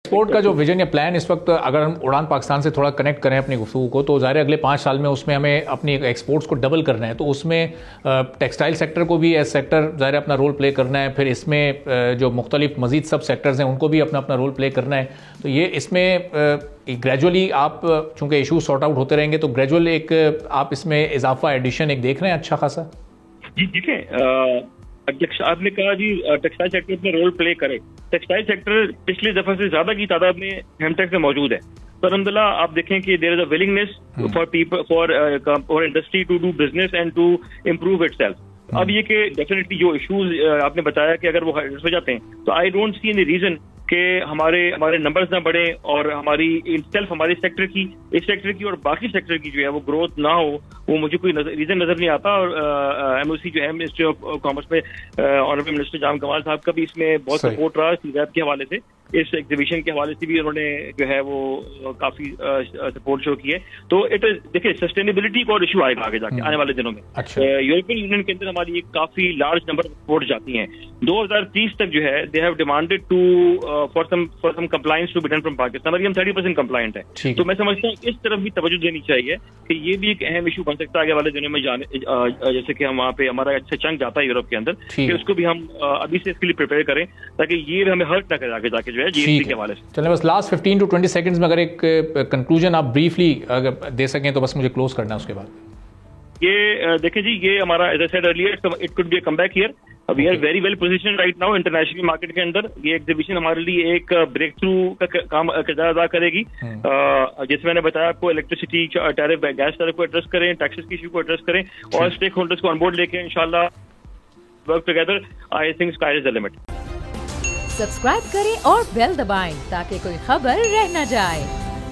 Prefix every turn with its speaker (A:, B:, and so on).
A: Export का जो vision या प्लान इस वक्त, अगर हम उड़ान पाकिस्तान से थोड़ा कनेक्ट करें अपनी गुफ्तगू को, तो ज़ाहिर है अगले 5 साल में उसमें हमें अपनी एक्सपोर्ट्स को डबल करना है। तो उसमें टेक्सटाइल सेक्टर को भी एज सेक्टर ज़ाहिर अपना रोल प्ले करना है, फिर इसमें जो मुख्तलिफ मज़ीद सब सेक्टर्स हैं उनको भी अपना अपना रोल प्ले करना है। तो ये इसमें ग्रेजुअली आप चूँकि इशू सॉर्ट आउट होते रहेंगे, तो ग्रेजुअल एक आप इसमें इजाफा एडिशन एक देख रहे हैं अच्छा खासा?
B: जी देखें, आपने कहा जी टेक्सटाइल सेक्टर में रोल प्ले करे। टेक्सटाइल सेक्टर पिछले दफा से ज्यादा की तादाद में हेमटेक्स में मौजूद है। तो अल्हम्दुलिल्लाह आप देखें कि there is a willingness for people for industry to do business and to improve itself. अब ये कि डेफिनेटली जो इश्यूज आपने बताया कि अगर वो हो जाते हैं, तो I don't see any reason कि हमारे नंबर्स ना बढ़े और हमारी सेल्फ हमारे सेक्टर की, इस सेक्टर की और बाकी सेक्टर की जो है वो ग्रोथ ना हो। वो मुझे कोई रीजन नजर नहीं आता। और एमओसी जो है मिनिस्ट्री ऑफ कॉमर्स में ऑनरेबल मिनिस्टर जाम कमाल साहब का भी इसमें बहुत सपोर्ट रहा सीजैप के हवाले से। इस एग्जीबिशन के हवाले से भी उन्होंने जो है वो काफी सपोर्ट शो की है। तो इट देखिए सस्टेनेबिलिटी का और इशू आएगा आगे जाके आने वाले दिनों में। यूरोपियन यूनियन के अंदर हमारी एक काफी लार्ज नंबर ऑफ सपोर्ट जाती हैं। 2030 तक जो है they have demanded to for some compliance to be done from Pakistan. अभी हम 30% कंप्लायंट है। तो मैं समझता हूँ इस तरफ भी तवज्जो देनी चाहिए कि ये भी एक अहम इशू बन सकता है आगे वाले दिनों में जाने, जैसे कि हम वहाँ पे हमारा अच्छा चंक जाता है यूरोप के अंदर, कि उसको भी हम अभी से इसके लिए प्रिपेयर करें ताकि ये हमें हर्ट ना करे आगे जाके जो है जीएसटी के हवाले से।
A: चलिए बस लास्ट 15 to 20 सेकंड्स में अगर एक कंक्लूजन आप ब्रीफली अगर दे सकें तो बस मुझे क्लोज करना है उसके बाद।
B: ये देखिए जी, ये हमारा as I said earlier it could be a comeback year. We are very well position right now international market के अंदर। ये एग्जीबिशन हमारे लिए एक ब्रेक थ्रू का काम किरदार अदा करेगी। जैसे मैंने बताया आपको, इलेक्ट्रिसिटी टैरिफ, गैस टैरिफ को एड्रेस करें, टैक्सेस की इशू को एड्रेस करें और स्टेक होल्डर्स को ऑनबोर्ड लेके इंशाल्लाह work together. I think sky is the limit.
C: Subscribe करें और बेल दबाएं ताकि कोई खबर रह न जाए।